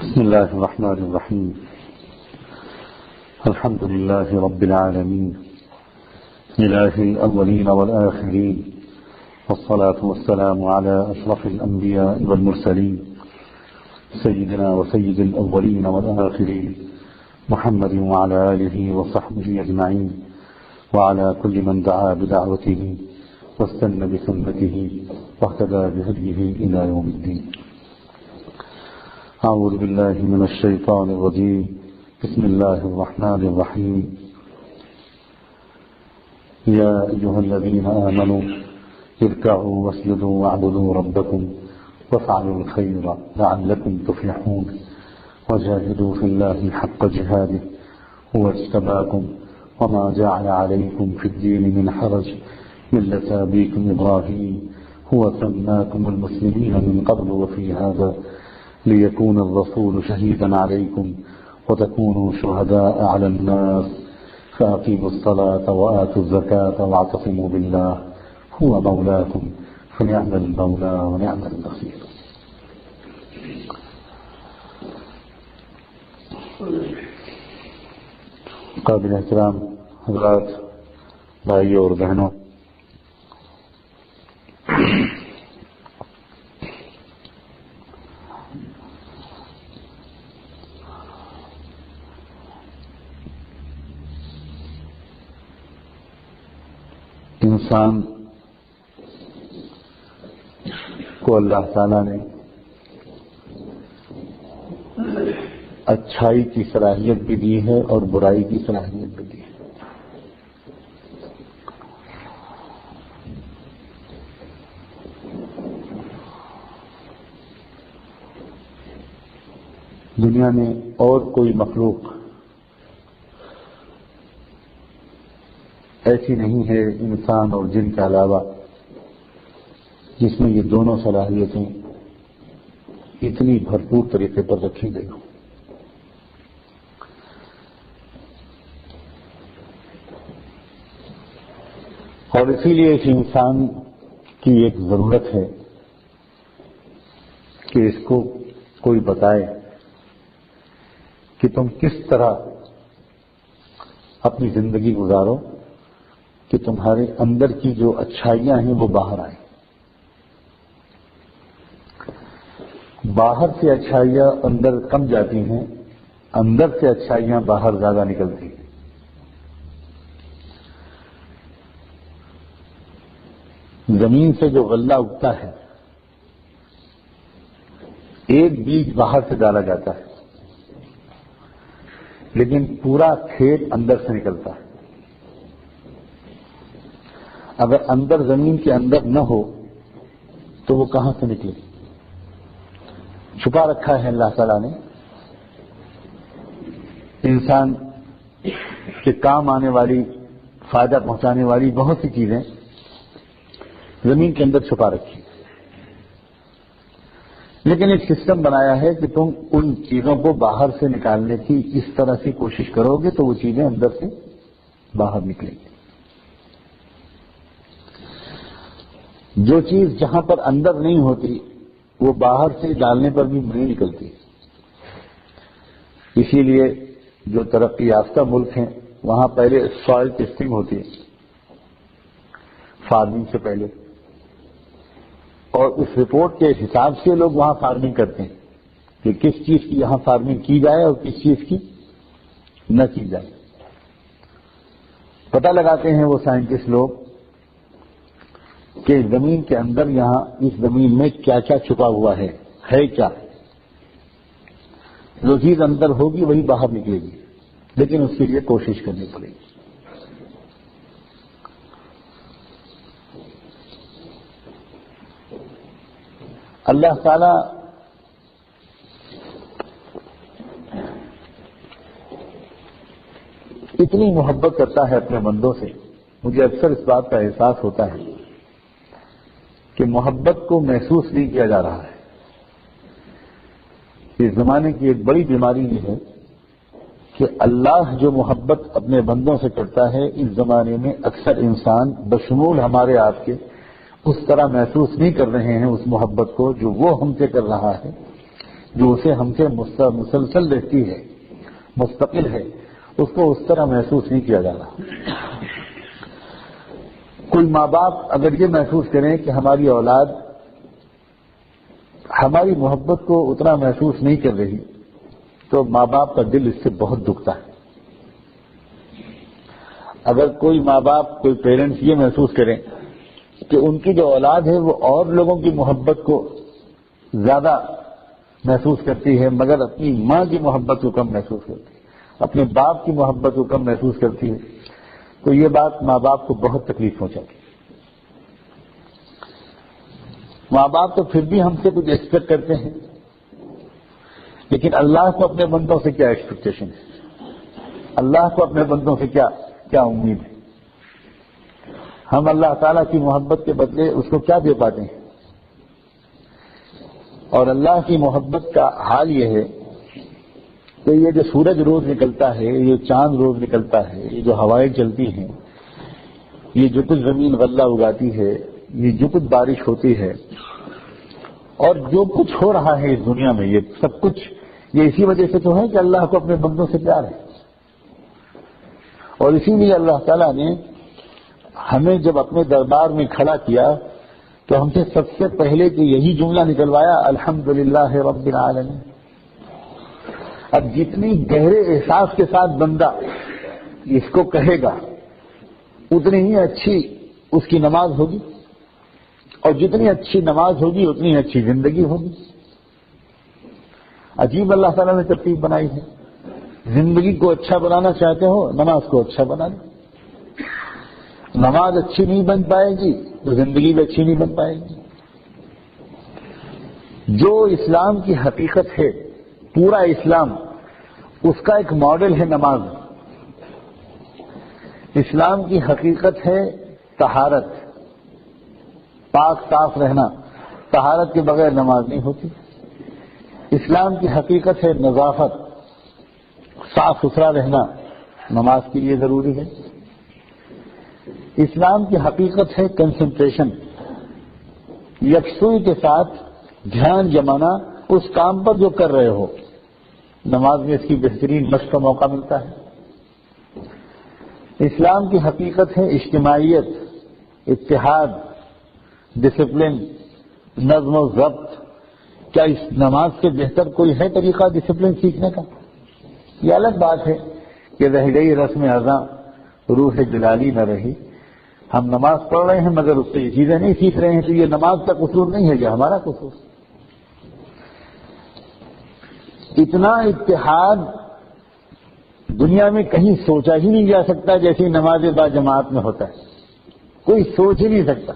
بسم الله الرحمن الرحيم. الحمد لله رب العالمين إله الأولين والآخرين، والصلاة والسلام على أشرف الأنبياء والمرسلين سيدنا وسيد الأولين والآخرين محمد وعلى آله وصحبه أجمعين، وعلى كل من دعا بدعوته واستنى بسنته واهتدى بهديه إلى يوم الدين. أعوذ بالله من الشيطان الرجيم. بسم الله الرحمن الرحيم. يا أيها الذين آمنوا اركعوا واسجدوا واعبدوا ربكم وافعلوا الخير لعلكم تفلحون وجاهدوا في الله حق جهاده هو اجتباكم وما جعل عليكم في الدين من حرج ملة أبيكم إبراهيم هو سماكم المسلمين من قبل وفي هذا ليكون الرسول شهيدا عليكم وتكونوا شهداء على الناس فأقيموا الصلاة وآتوا الزكاة واعتصموا بالله هو مولاكم فنعم المولى ونعم النصير. قابل احترام حضرات، بھائیوں اور بہنوں، انسان کو اللہ تعالیٰ نے اچھائی کی صلاحیت بھی دی ہے اور برائی کی صلاحیت بھی دی ہے۔ دنیا میں اور کوئی مخلوق ایسی نہیں ہے انسان اور جن کے علاوہ جس میں یہ دونوں صلاحیتیں اتنی بھرپور طریقے پر رکھی گئی ہوں۔ اور اسی لیے اس انسان کی ایک ضرورت ہے کہ اس کو کوئی بتائے کہ تم کس طرح اپنی زندگی گزارو کہ تمہارے اندر کی جو اچھائیاں ہیں وہ باہر آئیں۔ باہر سے اچھائیاں اندر کم جاتی ہیں، اندر سے اچھائیاں باہر زیادہ نکلتی ہیں۔ زمین سے جو غلہ اگتا ہے، ایک بیج باہر سے ڈالا جاتا ہے لیکن پورا کھیت اندر سے نکلتا ہے۔ اگر اندر زمین کے اندر نہ ہو تو وہ کہاں سے نکلے؟ چھپا رکھا ہے اللہ تعالیٰ نے۔ انسان کے کام آنے والی، فائدہ پہنچانے والی بہت سی چیزیں زمین کے اندر چھپا رکھی، لیکن ایک سسٹم بنایا ہے کہ تم ان چیزوں کو باہر سے نکالنے کی اس طرح سے کوشش کرو گے تو وہ چیزیں اندر سے باہر نکلیں گی۔ جو چیز جہاں پر اندر نہیں ہوتی وہ باہر سے ڈالنے پر بھی نہیں نکلتی۔ اسی لیے جو ترقی یافتہ ملک ہیں وہاں پہلے سوائل ٹیسٹنگ ہوتی ہے فارمنگ سے پہلے، اور اس رپورٹ کے حساب سے لوگ وہاں فارمنگ کرتے ہیں کہ کس چیز کی یہاں فارمنگ کی جائے اور کس چیز کی نہ کی جائے۔ پتہ لگاتے ہیں وہ سائنٹسٹ لوگ کہ زمین کے اندر یہاں اس زمین میں کیا کیا چھپا ہوا ہے کیا۔ جو چیز اندر ہوگی وہی باہر نکلے گی، لیکن اس کے لیے کوشش کرنی پڑے گی۔ اللہ تعالی اتنی محبت کرتا ہے اپنے بندوں سے، مجھے اکثر اس بات کا احساس ہوتا ہے کہ محبت کو محسوس نہیں کیا جا رہا ہے۔ اس زمانے کی ایک بڑی بیماری یہ ہے کہ اللہ جو محبت اپنے بندوں سے کرتا ہے اس زمانے میں اکثر انسان بشمول ہمارے آپ کے اس طرح محسوس نہیں کر رہے ہیں اس محبت کو جو وہ ہم سے کر رہا ہے، جو اسے ہم سے مسلسل رہتی ہے، مستقل ہے، اس کو اس طرح محسوس نہیں کیا جا رہا۔ کوئی ماں باپ اگر یہ محسوس کریں کہ ہماری اولاد ہماری محبت کو اتنا محسوس نہیں کر رہی، تو ماں باپ کا دل اس سے بہت دکھتا ہے۔ اگر کوئی ماں باپ، کوئی پیرنٹس یہ محسوس کریں کہ ان کی جو اولاد ہے وہ اور لوگوں کی محبت کو زیادہ محسوس کرتی ہے مگر اپنی ماں کی محبت کو کم محسوس کرتی ہے، اپنے باپ کی محبت کو کم محسوس کرتی ہے، تو یہ بات ماں باپ کو بہت تکلیف پہنچاتی ہے۔ ماں باپ تو پھر بھی ہم سے کچھ ایکسپیکٹ کرتے ہیں، لیکن اللہ کو اپنے بندوں سے کیا ایکسپیکٹیشن ہے؟ اللہ کو اپنے بندوں سے کیا امید ہے؟ ہم اللہ تعالیٰ کی محبت کے بدلے اس کو کیا دے پاتے ہیں؟ اور اللہ کی محبت کا حال یہ ہے کہ یہ جو سورج روز نکلتا ہے، یہ چاند روز نکلتا ہے، یہ جو ہوائیں چلتی ہیں، یہ جو کچھ زمین غلہ اگاتی ہے، یہ جو کچھ بارش ہوتی ہے، اور جو کچھ ہو رہا ہے اس دنیا میں، یہ سب کچھ یہ اسی وجہ سے تو ہے کہ اللہ کو اپنے بندوں سے پیار ہے۔ اور اسی لیے اللہ تعالیٰ نے ہمیں جب اپنے دربار میں کھڑا کیا تو ہم سے سب سے پہلے کہ یہی جملہ نکلوایا، الحمدللہ رب العالمین۔ اب جتنی گہرے احساس کے ساتھ بندہ اس کو کہے گا اتنی ہی اچھی اس کی نماز ہوگی، اور جتنی اچھی نماز ہوگی اتنی اچھی زندگی ہوگی۔ عجیب اللہ تعالیٰ نے ترتیب بنائی ہے۔ زندگی کو اچھا بنانا چاہتے ہو، نماز کو اچھا بنا لو۔ نماز اچھی نہیں بن پائے گی تو زندگی بھی اچھی نہیں بن پائے گی۔ جو اسلام کی حقیقت ہے، پورا اسلام، اس کا ایک ماڈل ہے نماز۔ اسلام کی حقیقت ہے طہارت، پاک صاف رہنا، طہارت کے بغیر نماز نہیں ہوتی۔ اسلام کی حقیقت ہے نظافت، صاف ستھرا رہنا، نماز کے لیے ضروری ہے۔ اسلام کی حقیقت ہے کنسنٹریشن، یکسوئی کے ساتھ دھیان جمانا اس کام پر جو کر رہے ہو، نماز میں اس کی بہترین مشق کا موقع ملتا ہے۔ اسلام کی حقیقت ہے اجتماعیت، اتحاد، ڈسپلن، نظم و ضبط۔ کیا اس نماز سے بہتر کوئی ہے طریقہ ڈسپلن سیکھنے کا؟ یہ الگ بات ہے کہ رہ گئی رسم اعضاء، روح جلالی نہ رہی۔ ہم نماز پڑھ رہے ہیں مگر اس سے یہ چیزیں نہیں سیکھ رہے ہیں، تو یہ نماز کا قصور نہیں ہے، یہ ہمارا قصور۔ اتنا اتحاد دنیا میں کہیں سوچا ہی نہیں جا سکتا جیسی نماز با جماعت میں ہوتا ہے، کوئی سوچ ہی نہیں سکتا۔